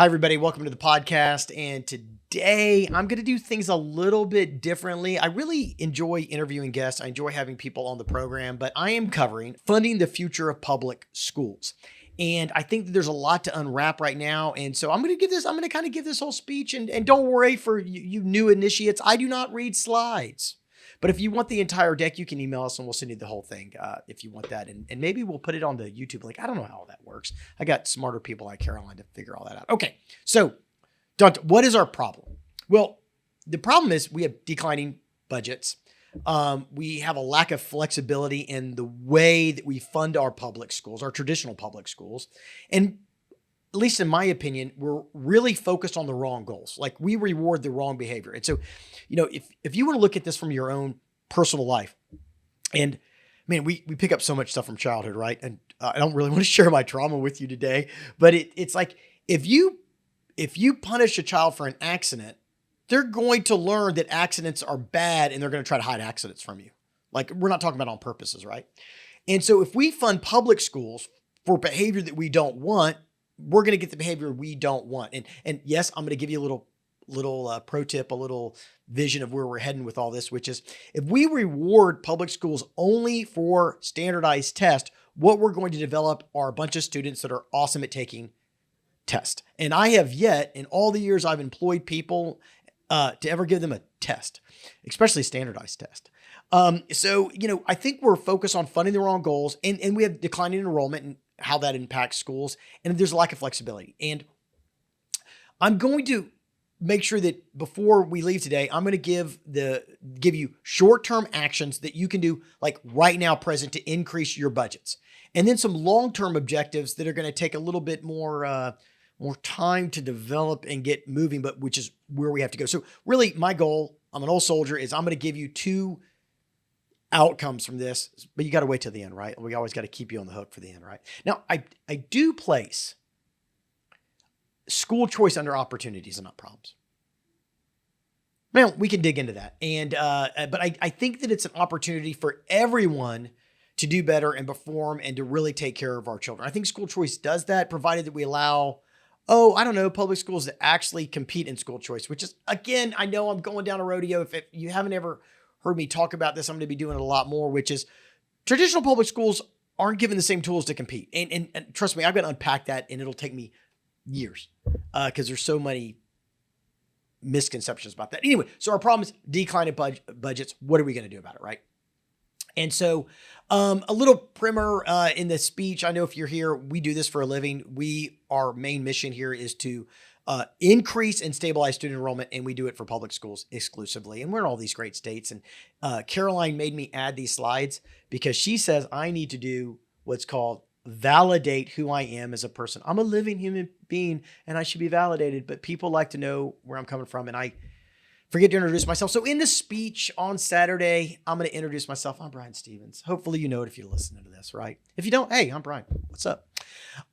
Hi, everybody. Welcome to the podcast. And today I'm going to do things a little bit differently. I really enjoy interviewing guests. I enjoy having people on the program, but I am covering funding the future of public schools. And I think that there's a lot to unwrap right now. And so I'm going to kind of give this whole speech. And don't worry for you new initiates, I do not read slides. But if you want the entire deck, you can email us and we'll send you the whole thing if you want that. And maybe we'll put it on the YouTube link. I don't know how that works. I got smarter people like Caroline to figure all that out. Okay, so what is our problem? Well, the problem is we have declining budgets. We have a lack of flexibility in the way that we fund our public schools, our traditional public schools. And at least in my opinion, we're really focused on the wrong goals. Like we reward the wrong behavior. And so, if you want to look at this from your own personal life, and man, we pick up so much stuff from childhood, right? And I don't really want to share my trauma with you today, but it's like if you punish a child for an accident, they're going to learn that accidents are bad and they're going to try to hide accidents from you. Like we're not talking about on purposes, right? And so if we fund public schools for behavior that we don't want, we're going to get the behavior we don't want. And yes, I'm going to give you a little pro tip, a little vision of where we're heading with all this, which is if we reward public schools only for standardized tests, what we're going to develop are a bunch of students that are awesome at taking tests. And I have yet, in all the years I've employed people, to ever give them a test, especially a standardized test. So I think we're focused on funding the wrong goals and we have declining enrollment and how that impacts schools. And there's a lack of flexibility. And I'm going to make sure that before we leave today, I'm going to give you short-term actions that you can do like right now present to increase your budgets. And then some long-term objectives that are going to take a little bit more time to develop and get moving, but which is where we have to go. So really my goal, I'm an old soldier, is I'm going to give you two outcomes from this, but you got to wait till the end, right? We always got to keep you on the hook for the end, right? Now, I do place school choice under opportunities and not problems. Well, we can dig into that. And, but I think that it's an opportunity for everyone to do better and perform and to really take care of our children. I think school choice does that, provided that we allow, public schools to actually compete in school choice, which is, again, I know I'm going down a rodeo. If you haven't ever heard me talk about this, I'm going to be doing it a lot more, which is traditional public schools aren't given the same tools to compete. And trust me, I've got to unpack that and it'll take me years because there's so many misconceptions about that. Anyway, so our problem is declining budgets. What are we going to do about it, right? And so a little primer in the speech. I know if you're here, we do this for a living. Our main mission here is to increase and stabilize student enrollment, and we do it for public schools exclusively. And we're in all these great states. And Caroline made me add these slides because she says I need to do what's called validate who I am as a person. I'm a living human being and I should be validated, but people like to know where I'm coming from. And I forget to introduce myself. So in the speech on Saturday, I'm going to introduce myself. I'm Brian Stevens. Hopefully you know it if you're listening to this, right? If you don't, hey, I'm Brian. What's up?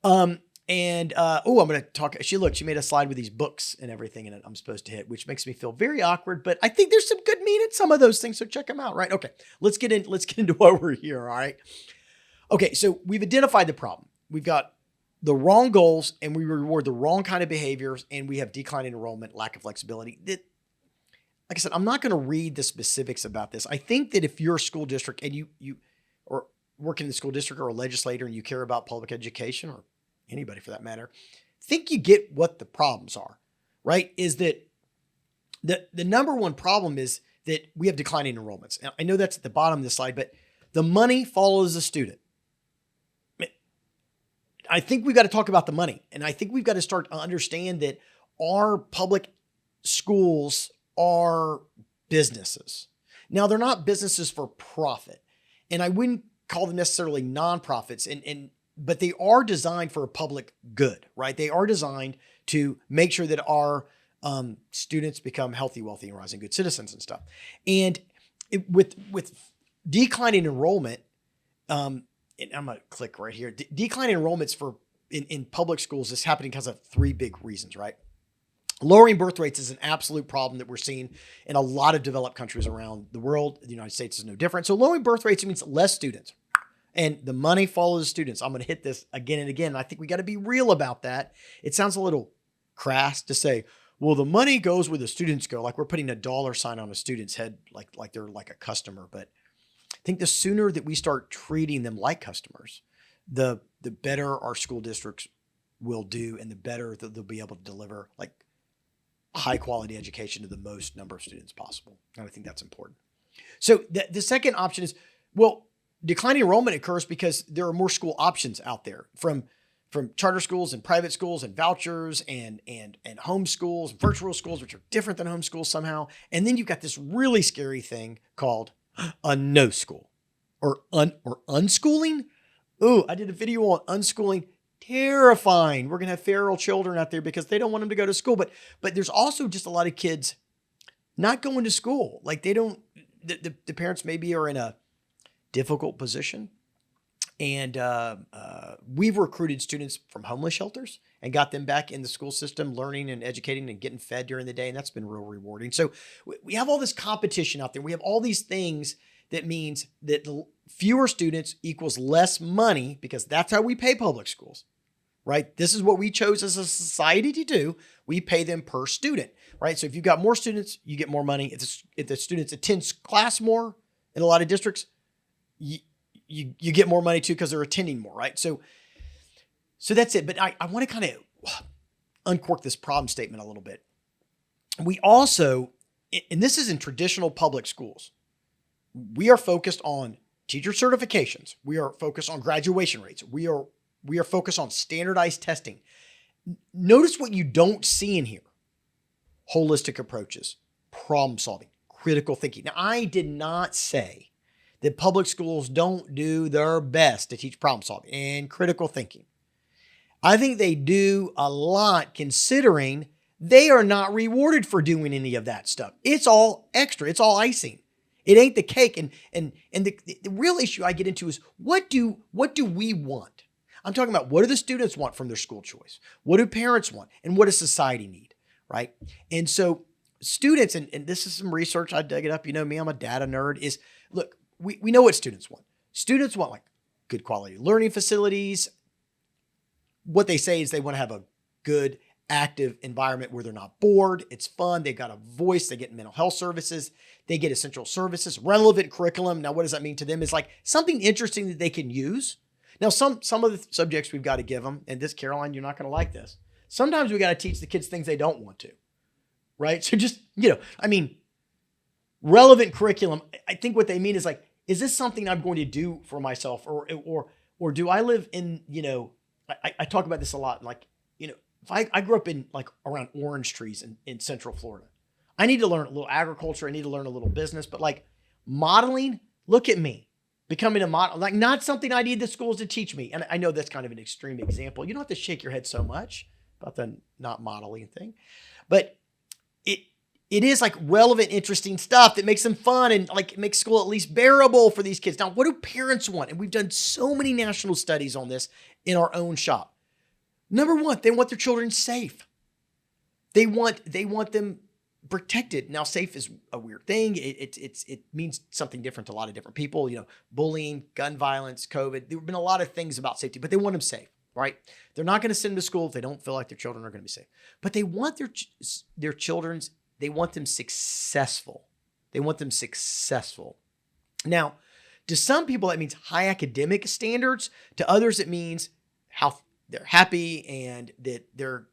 I'm going to talk. She made a slide with these books and everything in it I'm supposed to hit, which makes me feel very awkward, but I think there's some good meat in some of those things. So check them out, right? Okay. Let's get into why we're here. All right. Okay. So we've identified the problem. We've got the wrong goals and we reward the wrong kind of behaviors and we have declining enrollment, lack of flexibility. Like I said, I'm not going to read the specifics about this. I think that if you're a school district and you or work in the school district or a legislator and you care about public education or anybody for that matter, think you get what the problems are, right? Is that the number one problem is that we have declining enrollments. And I know that's at the bottom of the slide, but the money follows the student. I think we've got to talk about the money. And I think we've got to start to understand that our public schools are businesses. Now, they're not businesses for profit. And I wouldn't call them necessarily nonprofits. But they are designed for a public good, right? They are designed to make sure that our students become healthy, wealthy, and rising good citizens and stuff. And with declining enrollment, and I'm going to click right here. Declining enrollments in public schools is happening because of three big reasons, right? Lowering birth rates is an absolute problem that we're seeing in a lot of developed countries around the world. The United States is no different. So lowering birth rates means less students. And the money follows the students. I'm going to hit this again and again. And I think we got to be real about that. It sounds a little crass to say, well, the money goes where the students go. Like we're putting a dollar sign on a student's head, like they're like a customer. But I think the sooner that we start treating them like customers, the better our school districts will do, and the better that they'll be able to deliver like high quality education to the most number of students possible. And I think that's important. So the second option is, well, declining enrollment occurs because there are more school options out there from charter schools and private schools and vouchers and home schools, virtual schools, which are different than home schools somehow. And then you've got this really scary thing called a no school or unschooling. Ooh, I did a video on unschooling. Terrifying. We're going to have feral children out there because they don't want them to go to school. But there's also just a lot of kids not going to school. Like they don't, the parents maybe are in a difficult position. And we've recruited students from homeless shelters and got them back in the school system, learning and educating and getting fed during the day. And that's been real rewarding. So we have all this competition out there. We have all these things that means that the fewer students equals less money, because that's how we pay public schools, right? This is what we chose as a society to do. We pay them per student, right? So if you've got more students, you get more money. If the students attend class more in a lot of districts, you get more money too because they're attending more, right? So that's it. But I want to kind of uncork this problem statement a little bit. We also, and this is in traditional public schools, we are focused on teacher certifications. We are focused on graduation rates. We are focused on standardized testing. Notice what you don't see in here: holistic approaches, problem solving, critical thinking. Now, I did not say that public schools don't do their best to teach problem solving and critical thinking. I think they do a lot, considering they are not rewarded for doing any of that stuff. It's all extra. It's all icing. It ain't the cake. And the real issue I get into is what do we want? I'm talking about, what do the students want from their school choice? What do parents want? And what does society need, right? And so students, and this is some research, I dug it up. You know me, I'm a data nerd, is look, we know what students want. Students want like good quality learning facilities. What they say is they want to have a good, active environment where they're not bored. It's fun. They've got a voice. They get mental health services. They get essential services, relevant curriculum. Now, what does that mean to them? Is like something interesting that they can use. Now, some of the subjects we've got to give them, and this, Caroline, you're not going to like this. Sometimes we got to teach the kids things they don't want to, right? So just, relevant curriculum. I think what they mean is like, is this something I'm going to do for myself, or do I live in, I talk about this a lot. Like, if I grew up in like around orange trees in Central Florida, I need to learn a little agriculture. I need to learn a little business, but like modeling, look at me becoming a model, like not something I need the schools to teach me. And I know that's kind of an extreme example. You don't have to shake your head so much about the not modeling thing, but it is like relevant, interesting stuff that makes them fun and like makes school at least bearable for these kids. Now, what do parents want? And we've done so many national studies on this in our own shop. Number one, they want their children safe. They want them protected. Now, safe is a weird thing. It means something different to a lot of different people. Bullying, gun violence, COVID. There have been a lot of things about safety, but they want them safe, right? They're not going to send them to school if they don't feel like their children are going to be safe. But they want their children's. They want them successful. They want them successful. Now, to some people, that means high academic standards. To others, it means how they're happy and that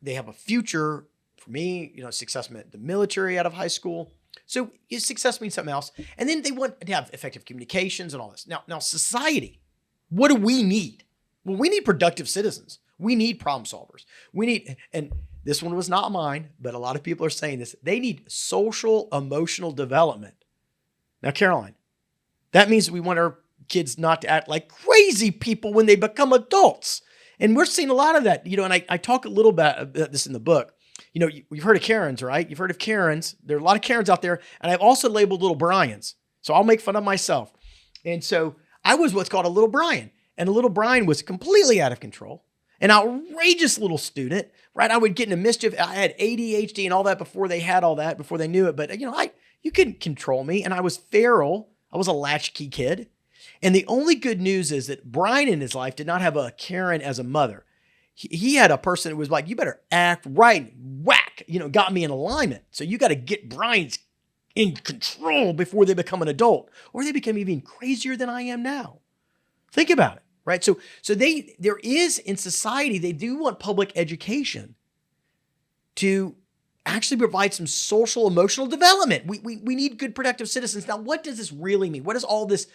they have a future. For me, success meant the military out of high school. So success means something else. And then they want to have effective communications and all this. Now society, what do we need? Well, we need productive citizens. We need problem solvers. We need, and this one was not mine, but a lot of people are saying this, they need social emotional development. Now, Caroline, that means we want our kids not to act like crazy people when they become adults. And we're seeing a lot of that, and I talk a little bit about this in the book. You've heard of Karens, right? You've heard of Karens. There are a lot of Karens out there, and I've also labeled little Brians. So I'll make fun of myself. And so I was what's called a little Brian, and a little Brian was completely out of control. An outrageous little student, right? I would get into mischief. I had ADHD and all that before they had all that, before they knew it. But, you couldn't control me. And I was feral. I was a latchkey kid. And the only good news is that Brian in his life did not have a Karen as a mother. he had a person who was like, you better act right, whack, got me in alignment. So you got to get Brian's in control before they become an adult, or they become even crazier than I am now. Think about it, right? So there is in society, they do want public education to actually provide some social, emotional development. We need good, productive citizens. Now, what does this really mean? What does all this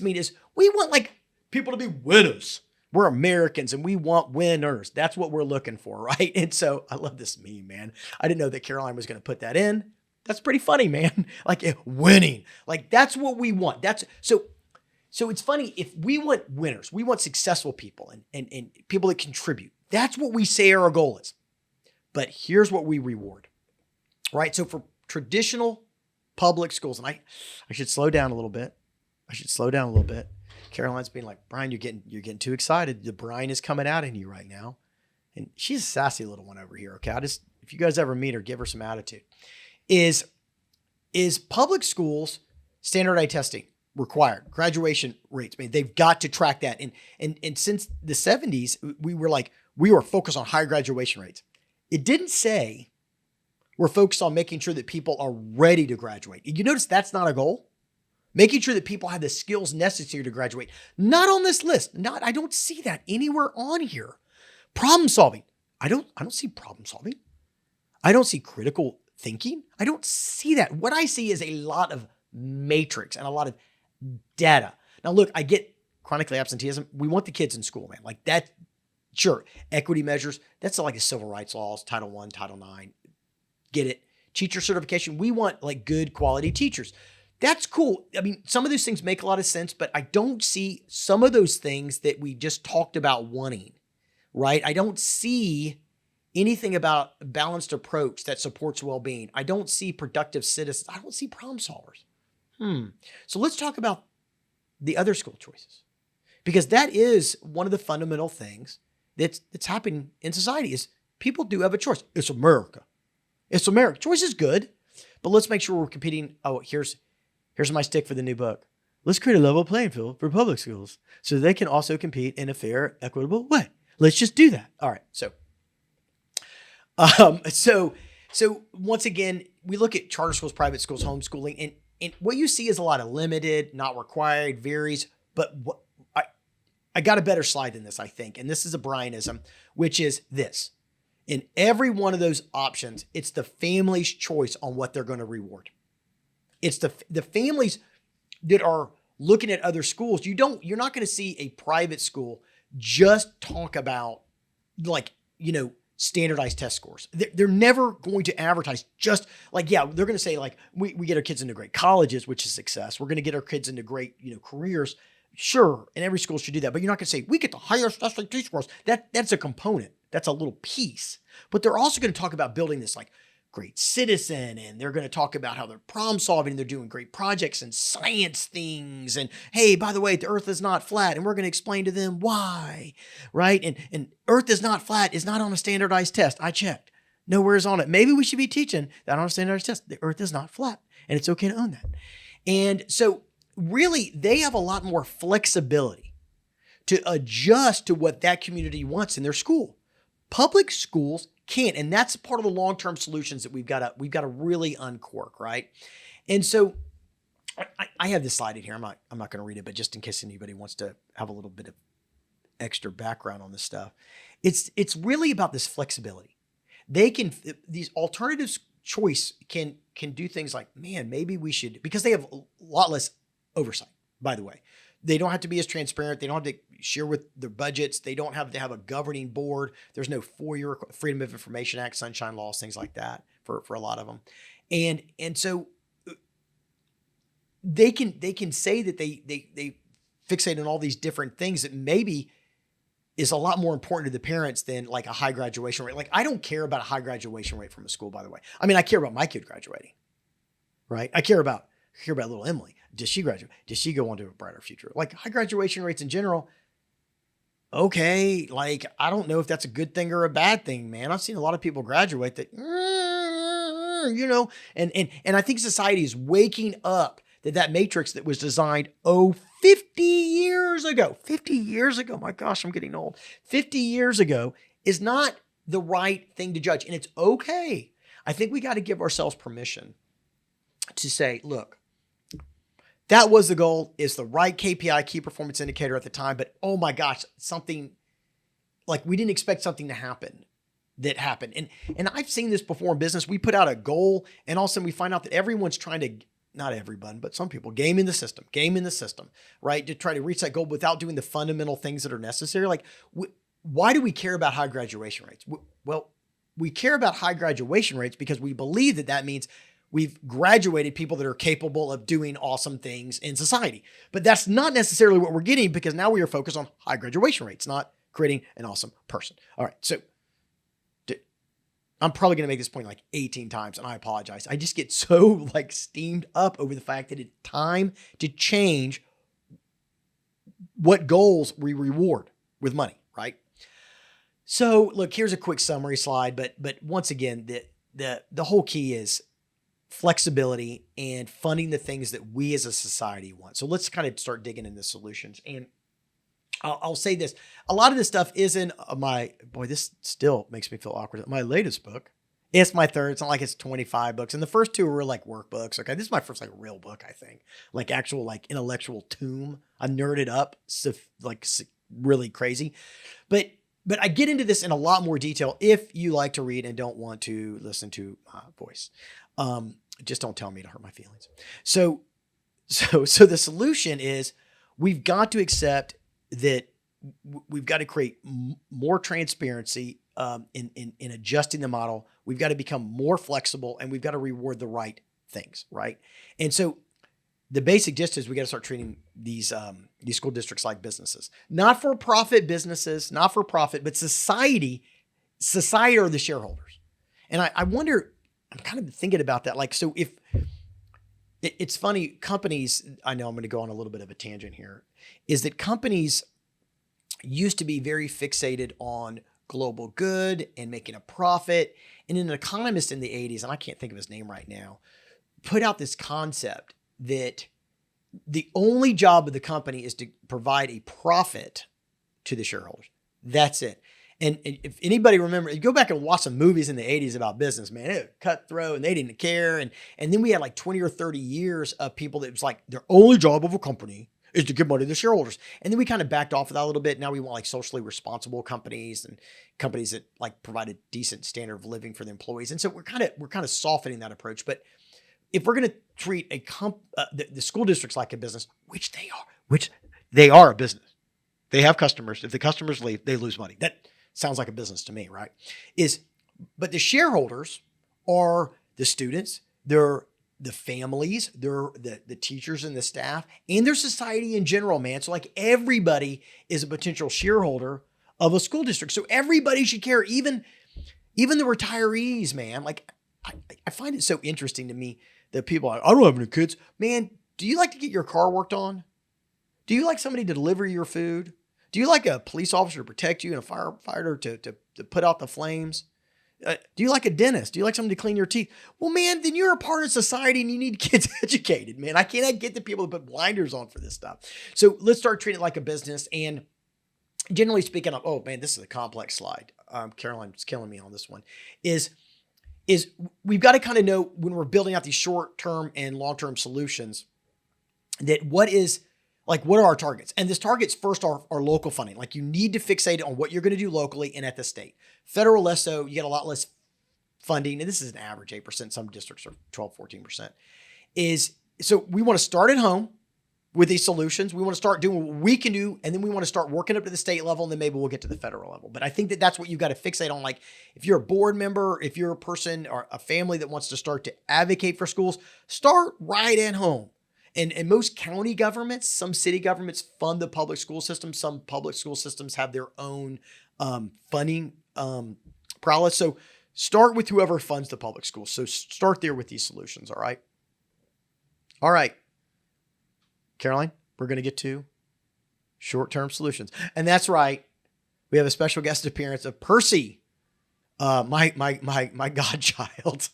mean is we want like people to be winners. We're Americans and we want winners. That's what we're looking for, right? And so I love this meme, man. I didn't know that Caroline was going to put that in. That's pretty funny, man. Like winning. Like that's what we want. So it's funny. If we want winners, we want successful people and people that contribute. That's what we say our goal is. But here's what we reward, right? So for traditional public schools, and I should slow down a little bit. Caroline's being like, Brian, you're getting too excited. The Brian is coming out in you right now. And she's a sassy little one over here. Okay. If you guys ever meet her, give her some attitude. Is public schools standardized testing required? Graduation rates. I mean, they've got to track that. And since the 70s, we were focused on higher graduation rates. It didn't say we're focused on making sure that people are ready to graduate. You notice that's not a goal? Making sure that people have the skills necessary to graduate. Not on this list. I don't see that anywhere on here. Problem solving. I don't see problem solving. I don't see critical thinking. I don't see that. What I see is a lot of matrix and a lot of data. Now, look, I get chronically absenteeism. We want the kids in school, man. Like that, sure. Equity measures. That's like the civil rights laws, Title I, Title IX. Get it? Teacher certification. We want like good quality teachers. That's cool. I mean, some of those things make a lot of sense, but I don't see some of those things that we just talked about wanting, right? I don't see anything about a balanced approach that supports well-being. I don't see productive citizens. I don't see problem solvers. So let's talk about the other school choices, because that is one of the fundamental things that's happening in society is people do have a choice. It's America. It's America. Choice is good, but let's make sure we're competing. Oh, here's my stick for the new book. Let's create a level playing field for public schools so they can also compete in a fair, equitable way. Let's just do that. All right. So once again, we look at charter schools, private schools, homeschooling, and what you see is a lot of limited, not required, varies. But I got a better slide than this, I think. And this is a Brianism, which is this. In every one of those options, it's the family's choice on what they're going to reward. It's the families that are looking at other schools. You're not going to see a private school just talk about standardized test scores. They're never going to advertise just like, yeah, they're going to say like, we get our kids into great colleges, which is success. We're going to get our kids into great, careers. Sure. And every school should do that. But you're not going to say we get the highest SAT scores. That's a component. That's a little piece. But they're also going to talk about building this like great citizen, and they're going to talk about how they're problem solving and they're doing great projects and science things. And hey, by the way, the earth is not flat, and we're going to explain to them why, right? And earth is not flat is not on a standardized test. I checked. Nowhere is on it. Maybe we should be teaching that on a standardized test. The earth is not flat, and it's okay to own that. And so really, they have a lot more flexibility to adjust to what that community wants in their school. Public schools can't, and that's part of the long-term solutions that we've got to really uncork, right? And so I have this slide in here. I'm not going to read it, but just in case anybody wants to have a little bit of extra background on this stuff, it's really about this flexibility. These alternative choice can do things like, man, maybe we should, because they have a lot less oversight, by the way. They don't have to be as transparent. They don't have to share with their budgets. They don't have to have a governing board. There's no FOIA, Freedom of Information Act, sunshine laws, things like that for a lot of them. And so they can say that they fixate on all these different things that maybe is a lot more important to the parents than like a high graduation rate. Like I don't care about a high graduation rate from a school, by the way. I mean, I care about my kid graduating, right? I care about little Emily. Does she graduate? Does she go on to a brighter future? Like high graduation rates in general. Okay. Like, I don't know if that's a good thing or a bad thing, man. I've seen a lot of people graduate that, and I think society is waking up that matrix that was designed, 50 years ago, my gosh, I'm getting old. 50 years ago is not the right thing to judge. And it's okay. I think we got to give ourselves permission to say, look, that was the goal, is the right KPI, key performance indicator at the time, but oh my gosh, something like we didn't expect something to happen that happened. And I've seen this before in business. We put out a goal and all of a sudden we find out that everyone's trying to, not everyone, but some people game in the system, right? To try to reach that goal without doing the fundamental things that are necessary. Like, why do we care about high graduation rates? Well, we care about high graduation rates because we believe that that means we've graduated people that are capable of doing awesome things in society. But that's not necessarily what we're getting, because now we are focused on high graduation rates, not creating an awesome person. All right. So I'm probably going to make this point like 18 times, and I apologize. I just get so like steamed up over the fact that it's time to change what goals we reward with money, right? So look, here's a quick summary slide, but once again, the whole key is flexibility and funding the things that we as a society want. So let's kind of start digging into solutions. And I'll say this. A lot of this stuff is in this still makes me feel awkward. My latest book. It's my third. It's not like it's 25 books. And the first two were like workbooks. Okay. This is my first like real book, I think. Like actual like intellectual tomb. I nerded up like really crazy. But I get into this in a lot more detail if you like to read and don't want to listen to my voice. Just don't tell me to hurt my feelings. So the solution is we've got to accept that we've got to create more transparency in adjusting the model. We've got to become more flexible, and we've got to reward the right things, right? And so the basic gist is we got to start treating these school districts like businesses, not for profit businesses, not for profit, but society are the shareholders. And I wonder, I'm kind of thinking about that. Like, so if it's funny, companies, I know I'm going to go on a little bit of a tangent here, is that companies used to be very fixated on global good and making a profit. And an economist in the 80s, and I can't think of his name right now, put out this concept that the only job of the company is to provide a profit to the shareholders. That's it. And if anybody remember, you go back and watch some movies in the 80s about business, man, it was cutthroat and they didn't care. And then we had like 20 or 30 years of people that was like, their only job of a company is to give money to the shareholders. And then we kind of backed off of that a little bit. Now we want like socially responsible companies and companies that like provide a decent standard of living for the employees. And so we're kind of softening that approach. But if we're going to treat the school districts like a business, which they are a business, they have customers. If the customers leave, they lose money. That sounds like a business to me, right? But the shareholders are the students, they're the families, they're the teachers and the staff, and their society in general, man. So like everybody is a potential shareholder of a school district. So everybody should care, even the retirees, man. Like I find it so interesting to me that people are like, I don't have any kids. Man, do you like to get your car worked on? Do you like somebody to deliver your food? Do you like a police officer to protect you and a firefighter to put out the flames? Do you like a dentist? Do you like someone to clean your teeth? Well, man, then you're a part of society and you need kids educated, man. I cannot get the people to put blinders on for this stuff. So let's start treating it like a business. And generally speaking, oh man, this is a complex slide. Caroline's killing me on this one. Is we've got to kind of know when we're building out these short-term and long-term solutions that what are our targets? And this targets first are local funding. Like you need to fixate on what you're going to do locally and at the state. Federal less so, you get a lot less funding. And this is an average 8%. Some districts are 12, 14%. So we want to start at home with these solutions. We want to start doing what we can do. And then we want to start working up to the state level. And then maybe we'll get to the federal level. But I think that that's what you've got to fixate on. Like if you're a board member, if you're a person or a family that wants to start to advocate for schools, start right at home. And most county governments, some city governments fund the public school system. Some public school systems have their own funding prowess. So start with whoever funds the public schools. So start there with these solutions. All right. All right. Caroline, we're going to get to short-term solutions. And that's right. We have a special guest appearance of Percy. My godchild.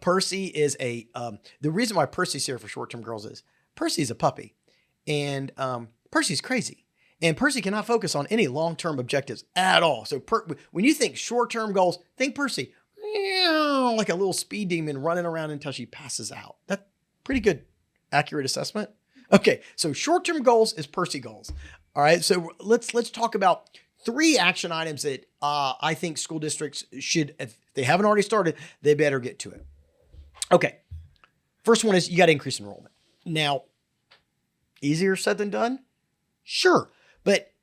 Percy is the reason why Percy's here for short-term girls is Percy's a puppy and, Percy's crazy And Percy cannot focus on any long-term objectives at all. So when you think short-term goals, think Percy like a little speed demon running around until she passes out. That's pretty good, accurate assessment. Okay, so short-term goals is Percy goals. All right, so let's talk about 3 action items that I think school districts should, if they haven't already started, they better get to it. Okay, first one is you got to increase enrollment. Now, easier said than done? Sure, but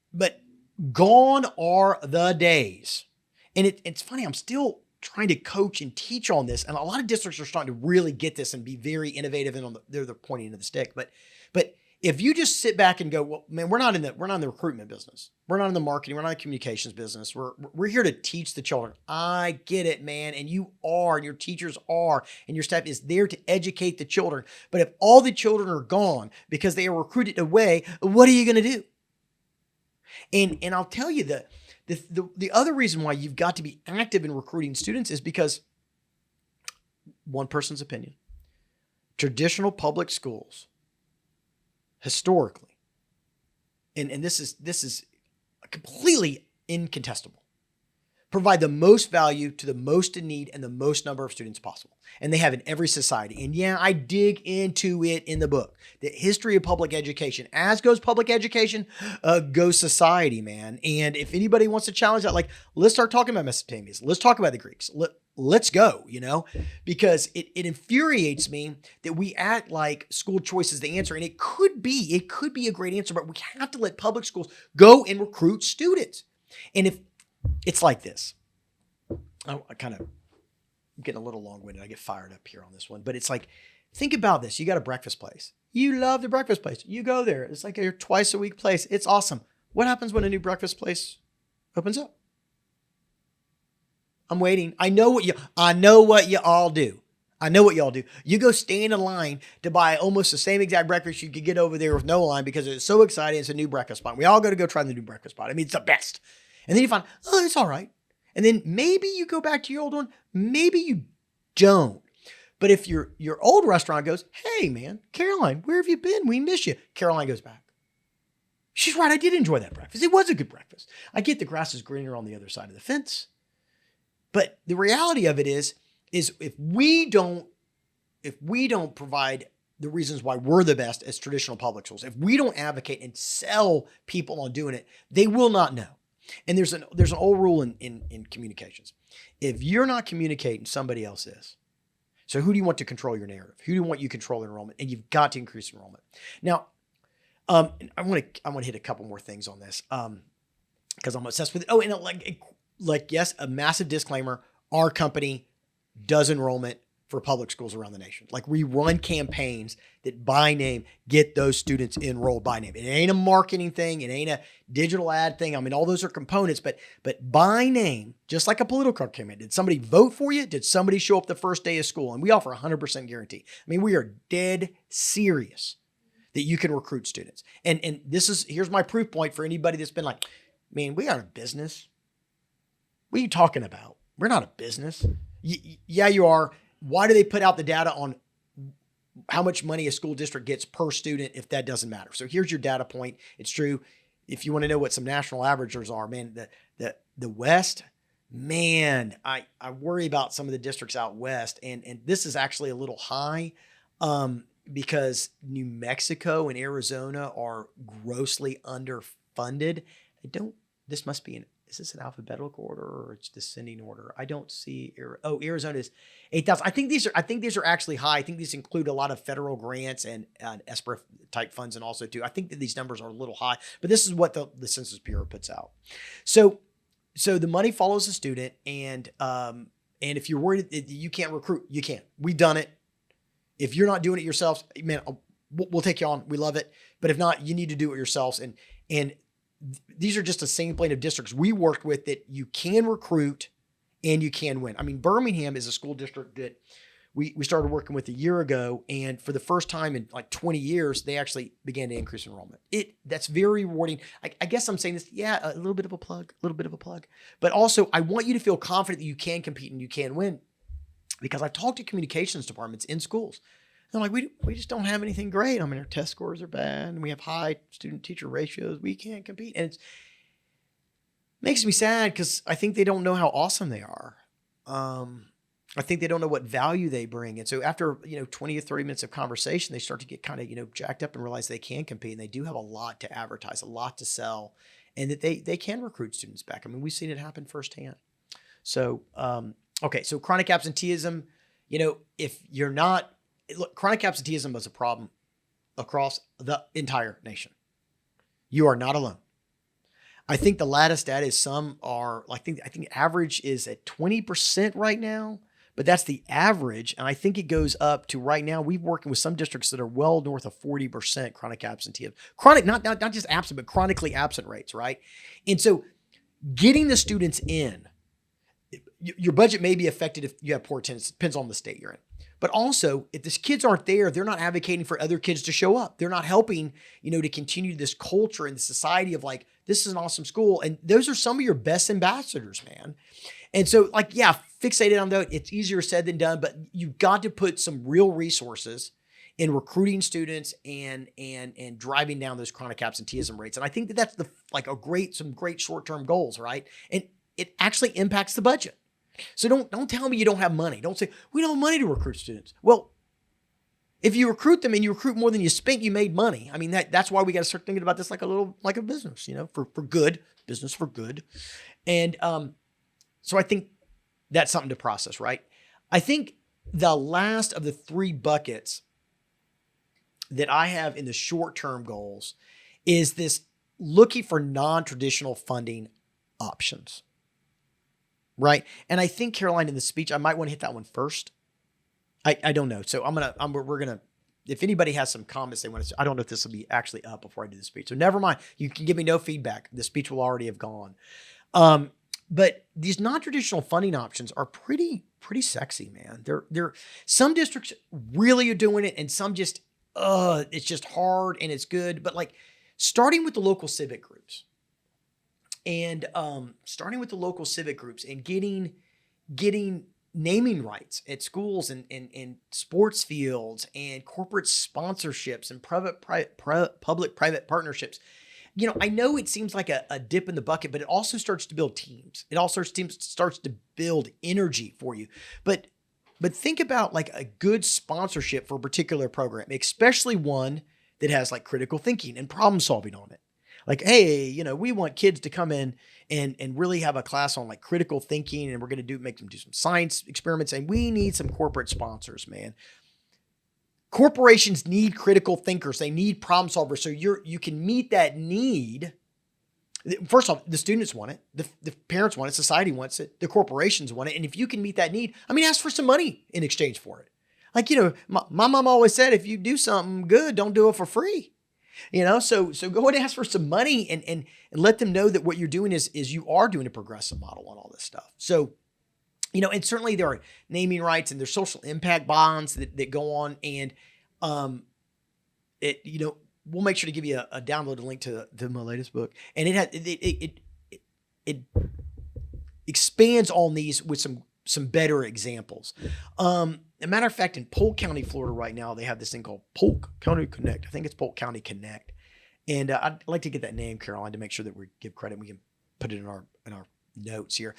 gone are the days. And it's funny, I'm still trying to coach and teach on this, and a lot of districts are starting to really get this and be very innovative, and they're pointing to the stick. But if you just sit back and go, well, man, we're not in the recruitment business. We're not in the marketing. We're not in the communications business. We're here to teach the children. I get it, man. And you are, and your teachers are, and your staff is there to educate the children. But if all the children are gone because they are recruited away, what are you going to do? And I'll tell you the other reason why you've got to be active in recruiting students is because, one person's opinion, traditional public schools historically, and this is completely incontestable, provide the most value to the most in need and the most number of students possible. And they have in every society. And yeah, I dig into it in the book. The history of public education. As goes public education, goes society, man. And if anybody wants to challenge that, like, let's start talking about Mesopotamians. Let's talk about the Greeks. Let's go, because it infuriates me that we act like school choice is the answer. And it could be a great answer, but we have to let public schools go and recruit students. And if it's like this, I'm getting a little long-winded. I get fired up here on this one, but it's like, think about this. You got a breakfast place. You love the breakfast place. You go there. It's like a twice a week place. It's awesome. What happens when a new breakfast place opens up? I'm waiting. I know what you all do. You go stand in line to buy almost the same exact breakfast you could get over there with no line because it's so exciting. It's a new breakfast spot. We all got to go try the new breakfast spot. I mean, it's the best. And then you find, oh, it's all right. And then maybe you go back to your old one. Maybe you don't. But if your old restaurant goes, hey, man, Caroline, where have you been? We miss you. Caroline goes back. She's right. I did enjoy that breakfast. It was a good breakfast. I get the grass is greener on the other side of the fence. But the reality of it is if we don't provide the reasons why we're the best as traditional public schools, if we don't advocate and sell people on doing it, they will not know. And there's an old rule in communications. If you're not communicating, somebody else is. So who do you want to control your narrative? Who do you want you to control enrollment? And you've got to increase enrollment. Now, I want to hit a couple more things on this because I'm obsessed with it. Oh, and yes, a massive disclaimer. Our company does enrollment for public schools around the nation. Like, we run campaigns that by name get those students enrolled by name. It ain't a marketing thing. It ain't a digital ad thing. I mean, all those are components, but by name, just like a political campaign. Did somebody vote for you? Did somebody show up the first day of school? And we offer 100% guarantee. I mean, we are dead serious that you can recruit students. And here's my proof point for anybody that's been like, man, we are a business. What are you talking about? We're not a business. Yeah, you are. Why do they put out the data on how much money a school district gets per student if that doesn't matter? So here's your data point. It's true. If you want to know what some national averagers are, man, the West, man, I worry about some of the districts out West. And this is actually a little high because New Mexico and Arizona are grossly underfunded. This must be is this an alphabetical order or it's descending order? I don't see. Arizona is 8,000. I think these are actually high. I think these include a lot of federal grants and ESPRA type funds, and also too. I think that these numbers are a little high, but this is what the Census Bureau puts out. So the money follows the student, and if you're worried that you can't recruit, you can. We've done it. If you're not doing it yourselves, man, we'll take you on. We love it. But if not, you need to do it yourselves. And these are just a sampling of districts we worked with that you can recruit and you can win. I mean, Birmingham is a school district that we started working with a year ago. And for the first time in like 20 years, they actually began to increase enrollment. That's very rewarding. I guess I'm saying this, yeah, a little bit of a plug. But also, I want you to feel confident that you can compete and you can win, because I've talked to communications departments in schools I'm like, we just don't have anything great. I mean, our test scores are bad and we have high student teacher ratios. We can't compete. And it makes me sad because I think they don't know how awesome they are. I think they don't know what value they bring. And so after, 20 or 30 minutes of conversation, they start to get kind of, jacked up and realize they can compete and they do have a lot to advertise, a lot to sell, and that they can recruit students back. I mean, we've seen it happen firsthand. So, okay. So chronic absenteeism, if you're not, look, chronic absenteeism is a problem across the entire nation. You are not alone. I think the latest data is some are, I think average is at 20% right now, but that's the average. And I think it goes up to right now. We're working with some districts that are well north of 40% chronic absenteeism. Chronic, not just absent, but chronically absent rates, right? And so getting the students in, your budget may be affected if you have poor attendance. It depends on the state you're in. But also, if these kids aren't there, they're not advocating for other kids to show up. They're not helping, to continue this culture and the society of like, this is an awesome school. And those are some of your best ambassadors, man. And so fixated on that. It's easier said than done, but you've got to put some real resources in recruiting students and driving down those chronic absenteeism rates. And I think that's some great short-term goals, right? And it actually impacts the budget. So don't tell me you don't have money. Don't say, we don't have money to recruit students. Well, if you recruit them and you recruit more than you spent, you made money. I mean, that's why we got to start thinking about this like a business, for good, business for good. And so I think that's something to process, right? I think the last of the three buckets that I have in the short-term goals is this looking for non-traditional funding options. Right. And I think, Caroline, in the speech, I might want to hit that one first. I don't know. So we're going to, if anybody has some comments they want to say, I don't know if this will be actually up before I do the speech. So never mind. You can give me no feedback. The speech will already have gone. But these non-traditional funding options are pretty sexy, man. They're some districts really are doing it and some just, it's just hard and it's good. But like starting with the local civic groups. And starting with the local civic groups and getting naming rights at schools and sports fields and corporate sponsorships and public-private partnerships. I know it seems like a dip in the bucket, but it also starts to build teams. It also starts to build energy for you. But think about like a good sponsorship for a particular program, especially one that has like critical thinking and problem solving on it. Like, hey, we want kids to come in and really have a class on like critical thinking, and we're going to make them do some science experiments, and we need some corporate sponsors, man. Corporations need critical thinkers. They need problem solvers. So you can meet that need. First off, the students want it. The parents want it. Society wants it. The corporations want it. And if you can meet that need, ask for some money in exchange for it. Like, my mom always said, if you do something good, don't do it for free. So go ahead and ask for some money and let them know that what you're doing is you are doing a progressive model on all this stuff. So, and certainly there are naming rights and there's social impact bonds that go on. And, we'll make sure to give you a download link to my latest book. And it expands on these with some better examples. A matter of fact, in Polk County, Florida right now, they have this thing called Polk County Connect. I think it's Polk County Connect. And I'd like to get that name, Caroline, to make sure that we give credit. We can put it in our notes here.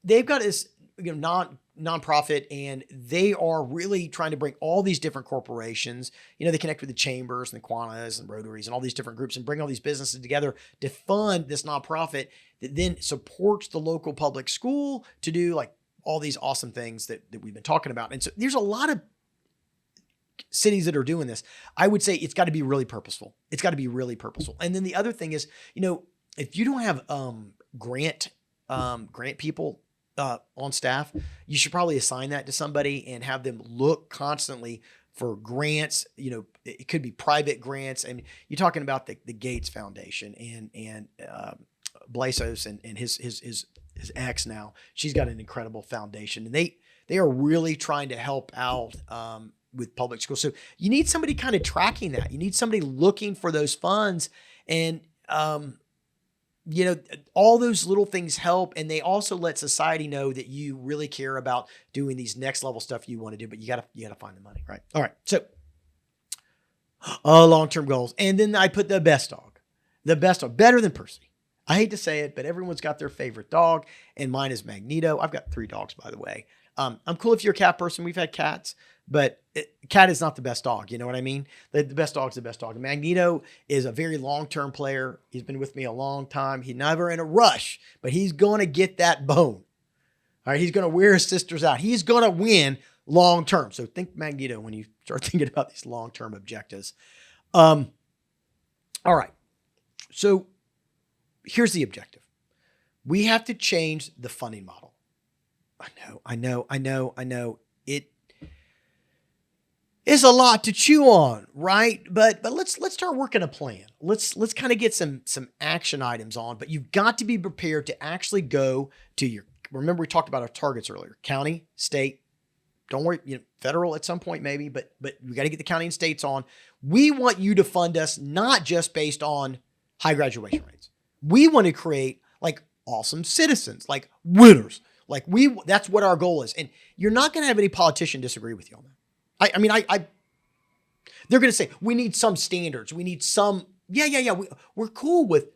They've got this nonprofit, and they are really trying to bring all these different corporations. They connect with the chambers and the Kiwanis and Rotaries and all these different groups and bring all these businesses together to fund this nonprofit that then supports the local public school to do like all these awesome things that we've been talking about. And so there's a lot of cities that are doing this. I would say it's got to be really purposeful. It's got to be really purposeful. And then the other thing is, if you don't have grant people on staff, you should probably assign that to somebody and have them look constantly for grants. It could be private grants. And you're talking about the Gates Foundation and Blazos and his ex now. She's got an incredible foundation, and they are really trying to help out with public schools. So you need somebody kind of tracking that. You need somebody looking for those funds and you know, all those little things help. And they also let society know that you really care about doing these next level stuff you want to do, but you gotta find the money, right? All right. So, long-term goals. And then I put the best dog, better than Percy. I hate to say it, but everyone's got their favorite dog, and mine is Magneto. I've got 3 dogs, by the way. I'm cool if you're a cat person. We've had cats, but cat is not the best dog. You know what I mean? The best dog is the best dog. And Magneto is a very long-term player. He's been with me a long time. He's never in a rush, but he's going to get that bone. All right. He's going to wear his sisters out. He's going to win long-term. So think Magneto when you start thinking about these long-term objectives. All right. So here's the objective. We have to change the funding model. I know. It is a lot to chew on, right? But let's start working a plan. Let's kind of get some action items on, but you've got to be prepared to actually go to remember we talked about our targets earlier, county, state, don't worry, federal at some point maybe, but we got to get the county and states on. We want you to fund us not just based on high graduation rates. We want to create like awesome citizens, like winners. Like that's what our goal is. And you're not going to have any politician disagree with you on that. I mean, they're going to say, we need some standards. We need some, yeah. We're cool with,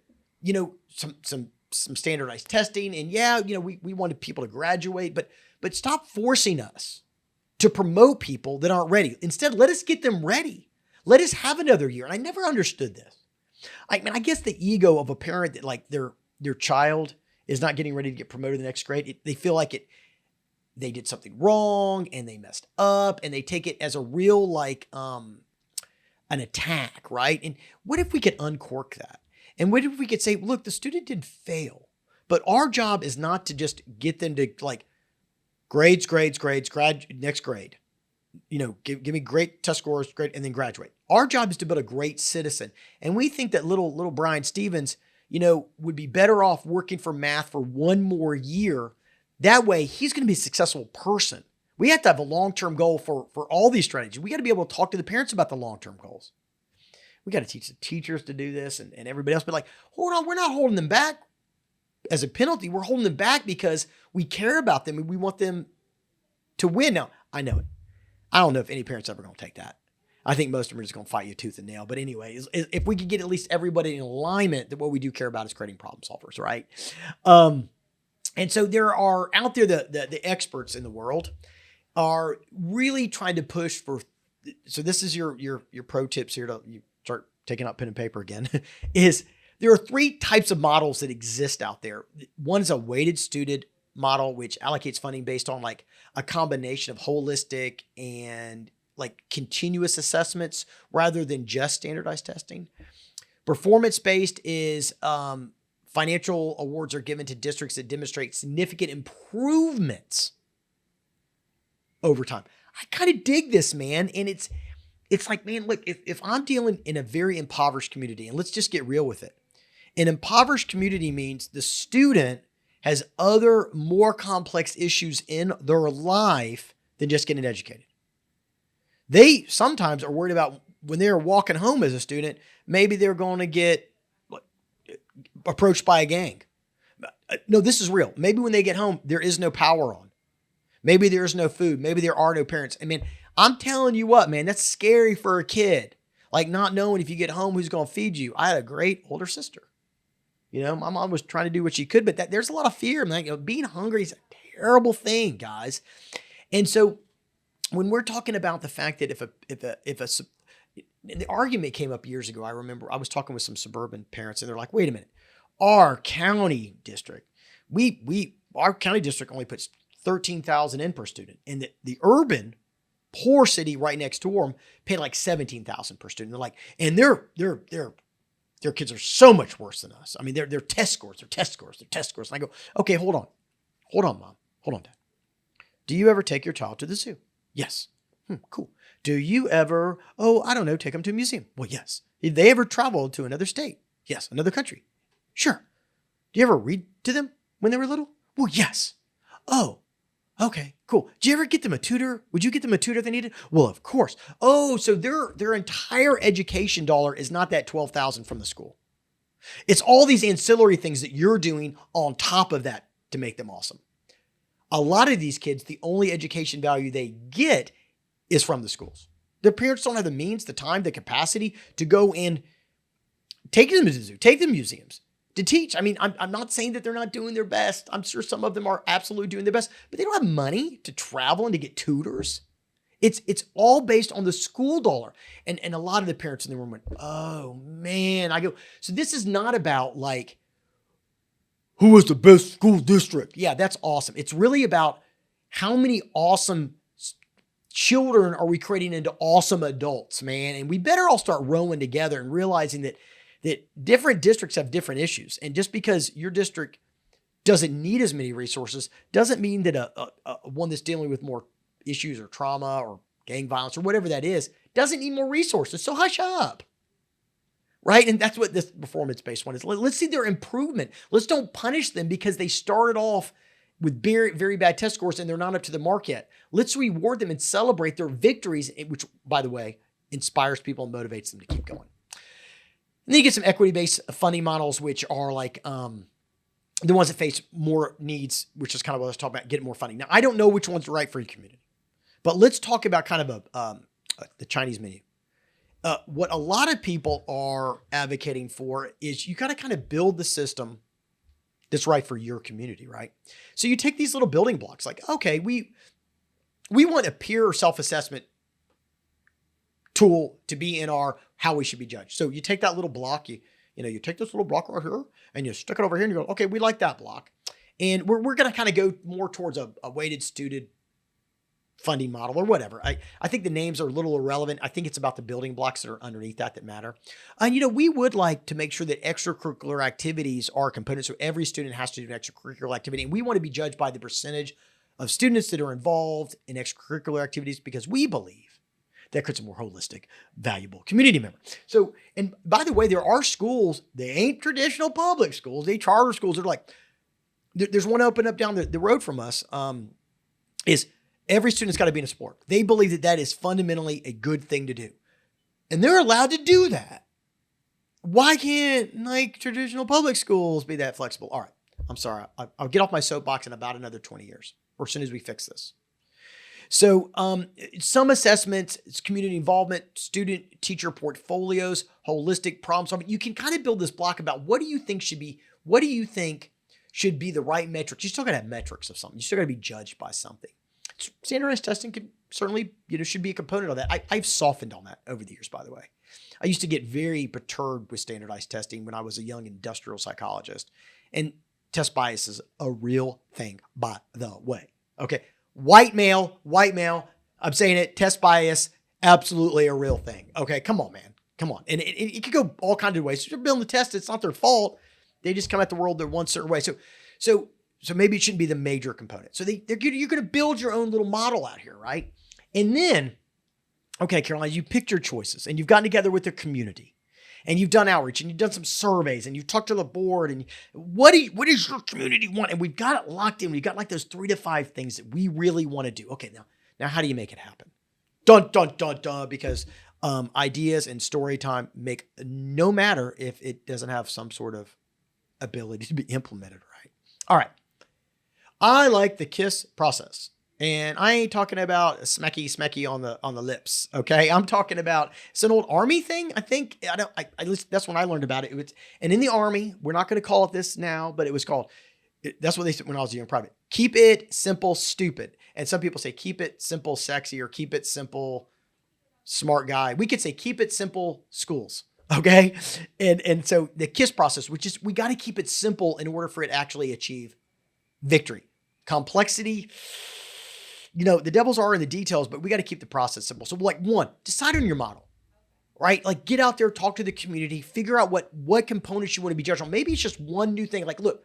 some standardized testing. And we wanted people to graduate, but stop forcing us to promote people that aren't ready. Instead, let us get them ready. Let us have another year. And I never understood this. I guess the ego of a parent that like their child is not getting ready to get promoted to the next grade. They feel like they did something wrong and they messed up and they take it as a real, like, an attack, right? And what if we could uncork that? And what if we could say, look, the student didn't fail, but our job is not to just get them to like grades, next grade. Give me great test scores, great, and then graduate. Our job is to build a great citizen. And we think that little Brian Stevens, would be better off working for math for 1 more year. That way he's going to be a successful person. We have to have a long-term goal for all these strategies. We got to be able to talk to the parents about the long-term goals. We got to teach the teachers to do this and everybody else. But like, hold on, we're not holding them back as a penalty. We're holding them back because we care about them and we want them to win. Now, I know it. I don't know if any parent's ever going to take that. I think most of them are just going to fight you tooth and nail. But anyway, if we could get at least everybody in alignment, that what we do care about is creating problem solvers, right? And so there are out there, the experts in the world are really trying to push for. So this is your pro tips here to you start taking out pen and paper again. Is there are 3 types of models that exist out there. One is a weighted student model, which allocates funding based on like a combination of holistic and like continuous assessments rather than just standardized testing. Performance-based is financial awards are given to districts that demonstrate significant improvements over time. I kind of dig this, man. And it's like, man, look, if I'm dealing in a very impoverished community, and let's just get real with it. An impoverished community means the student has other more complex issues in their life than just getting educated. They sometimes are worried about when they're walking home as a student, maybe they're going to get approached by a gang. No, this is real. Maybe when they get home, there is no power on. Maybe there is no food. Maybe there are no parents. I mean, I'm telling you what, man, that's scary for a kid. Like not knowing if you get home, who's going to feed you. I had a great older sister. My mom was trying to do what she could, but there's a lot of fear. Being hungry is a terrible thing, guys. And so when we're talking about the fact that the argument came up years ago, I remember I was talking with some suburban parents and they're like, wait a minute, our county district, our county district only puts 13,000 in per student. And the urban poor city right next to them paid like 17,000 per student. They're like, and their kids are so much worse than us. I mean, their test scores. And I go, okay, hold on, mom. Hold on, dad. Do you ever take your child to the zoo? Yes. Cool. Do you ever, take them to a museum? Well, yes. Did they ever travel to another state? Yes. Another country? Sure. Do you ever read to them when they were little? Well, yes. Oh, okay, cool. Did you ever get them a tutor? Would you get them a tutor if they needed? Well, of course. Oh, so their entire education dollar is not that $12,000 from the school. It's all these ancillary things that you're doing on top of that to make them awesome. A lot of these kids, the only education value they get is from the schools. Their parents don't have the means, the time, the capacity to go and take them to the zoo, take them to museums, to teach. I mean, I'm not saying that they're not doing their best. I'm sure some of them are absolutely doing their best, but they don't have money to travel and to get tutors. It's all based on the school dollar. And a lot of the parents in the room went, oh man, I go, so this is not about like, who was the best school district? Yeah, that's awesome. It's really about how many awesome children are we creating into awesome adults, man? And we better all start rowing together and realizing that different districts have different issues. And just because your district doesn't need as many resources doesn't mean that a one that's dealing with more issues or trauma or gang violence or whatever that is doesn't need more resources. So hush up. Right? And that's what this performance-based one is. Let's see their improvement. Let's don't punish them because they started off with very, very bad test scores and they're not up to the mark yet. Let's reward them and celebrate their victories, which, by the way, inspires people and motivates them to keep going. And then you get some equity-based funding models, which are like the ones that face more needs, which is kind of what I was talking about, getting more funding. Now, I don't know which one's right for your community, but let's talk about kind of the Chinese menu. What a lot of people are advocating for is you got to kind of build the system that's right for your community, right? So you take these little building blocks like, okay, we want a peer self-assessment tool to be in our how we should be judged. So you take that little block, you take this little block right here and you stick it over here and you go, okay, we like that block. And we're going to kind of go more towards a weighted student funding model or whatever. I think the names are a little irrelevant. I think it's about the building blocks that are underneath that matter. And, we would like to make sure that extracurricular activities are a component. So every student has to do an extracurricular activity. And we want to be judged by the percentage of students that are involved in extracurricular activities because we believe that creates a more holistic, valuable community member. So, and by the way, there are schools, they ain't traditional public schools, they charter schools. They're like, there's one open up down the road from us, is every student's got to be in a sport. They believe that is fundamentally a good thing to do. And they're allowed to do that. Why can't like traditional public schools be that flexible? All right. I'm sorry. I'll get off my soapbox in about another 20 years or as soon as we fix this. So some assessments, it's community involvement, student teacher portfolios, holistic problem solving. You can kind of build this block about what do you think should be the right metrics. You still got to have metrics of something. You still got to be judged by something. Standardized testing could certainly, should be a component of that. I've softened on that over the years, by the way. I used to get very perturbed with standardized testing when I was a young industrial psychologist. And test bias is a real thing, by the way. Okay. White male. I'm saying it. Test bias, absolutely a real thing. Okay. Come on, man. Come on. And it could go all kinds of ways. So they're building the test. It's not their fault. They just come at the world their one certain way. So maybe it shouldn't be the major component. So you're going to build your own little model out here, right? And then, okay, Caroline, you picked your choices and you've gotten together with the community and you've done outreach and you've done some surveys and you've talked to the board and what does your community want? And we've got it locked in. We've got like those 3 to 5 things that we really want to do. Okay, now how do you make it happen? Dun, dun, dun, dun, because ideas and story time make no matter if it doesn't have some sort of ability to be implemented, right? All right. I like the KISS process. And I ain't talking about smacky on the lips. Okay. I'm talking about, it's an old Army thing. I think, at least that's when I learned about it. And in the Army, we're not going to call it this now, but it was called, that's what they said when I was young private. Keep it simple, stupid. And some people say, keep it simple, sexy, or keep it simple, smart guy. We could say, keep it simple, schools. Okay. And so the KISS process, which is, we got to keep it simple in order for it to actually achieve victory. Complexity, the devils are in the details, but we got to keep the process simple. So like 1, decide on your model, right? Like get out there, talk to the community, figure out what components you want to be judged on. Maybe it's just one new thing. Like, look,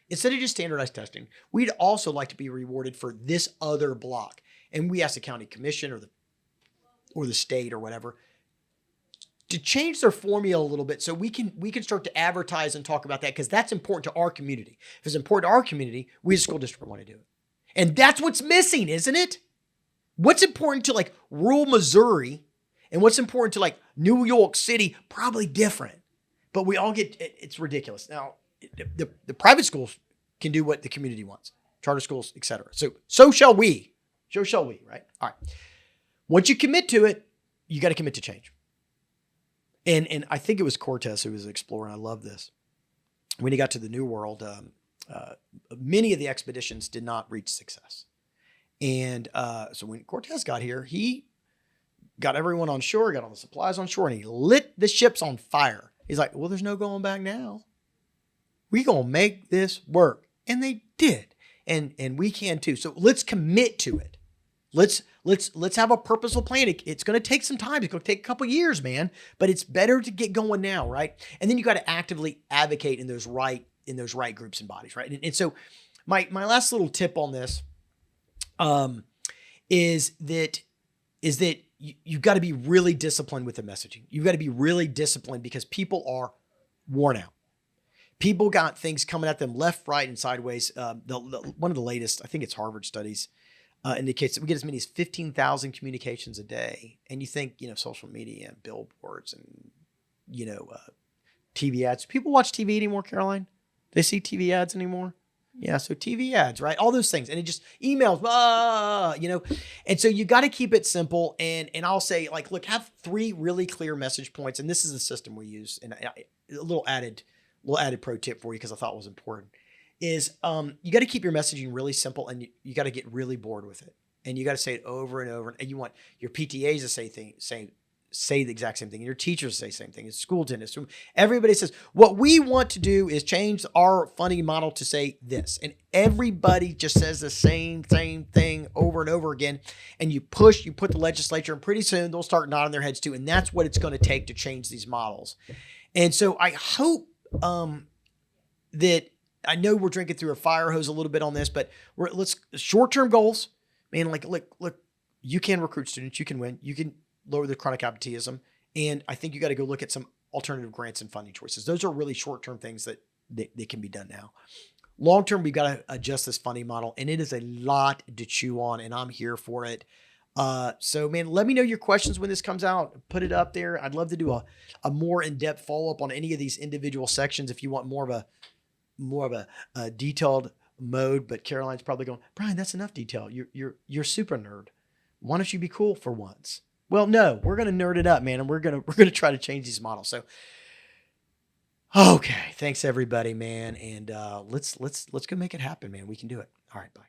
instead of just standardized testing, we'd also like to be rewarded for this other block. And we ask the county commission or the state or whatever to change their formula a little bit so we can start to advertise and talk about that because that's important to our community. If it's important to our community, we as a school district want to do it. And that's what's missing, isn't it? What's important to like rural Missouri and what's important to like New York City, probably different. but we all get, it's ridiculous. Now, the private schools can do what the community wants, charter schools, etc. So shall we. So shall we, right? All right. Once you commit to it, you got to commit to change. And I think it was Cortez who was exploring. I love this. When he got to the New World, many of the expeditions did not reach success. And so when Cortez got here, he got everyone on shore, got all the supplies on shore, and he lit the ships on fire. He's like, well, there's no going back now. We gonna make this work. And they did. And we can too. So let's commit to it. Let's have a purposeful plan. It's going to take some time. It's going to take a couple years, man, but it's better to get going now. Right. And then you got to actively advocate in those right groups and bodies. Right. And so my last little tip on this, is that you've got to be really disciplined with the messaging. You've got to be really disciplined because people are worn out. People got things coming at them left, right, and sideways. One of the latest, I think it's Harvard studies, indicates that we get as many as 15,000 communications a day. And you think, social media and billboards and, TV ads. Do people watch TV anymore, Caroline? Do they see TV ads anymore? Yeah, so TV ads, right? All those things. And it just emails, And so you got to keep it simple. And I'll say, look, have 3 really clear message points. And this is the system we use. And a little added pro tip for you because I thought it was important is you got to keep your messaging really simple and you got to get really bored with it. And you got to say it over and over. And you want your PTAs to say the exact same thing. And your teachers say the same thing. It's school dentists. Everybody says, what we want to do is change our funding model to say this. And everybody just says the same thing over and over again. And you put the legislature, and pretty soon they'll start nodding their heads too. And that's what it's going to take to change these models. And so I hope that I know we're drinking through a fire hose a little bit on this, but let's short-term goals. Man, look, you can recruit students. You can win. You can lower the chronic absenteeism. And I think you got to go look at some alternative grants and funding choices. Those are really short-term things that they can be done now. Long-term, we've got to adjust this funding model, and it is a lot to chew on, and I'm here for it. So man, let me know your questions when this comes out. Put it up there. I'd love to do a more in-depth follow-up on any of these individual sections if you want more of a detailed mode. But Caroline's probably going, Brian, that's enough detail. You're super nerd. Why don't you be cool for once? Well, no, we're going to nerd it up, man. And we're going to try to change these models. So, okay. Thanks everybody, man. And, let's go make it happen, man. We can do it. All right. Bye.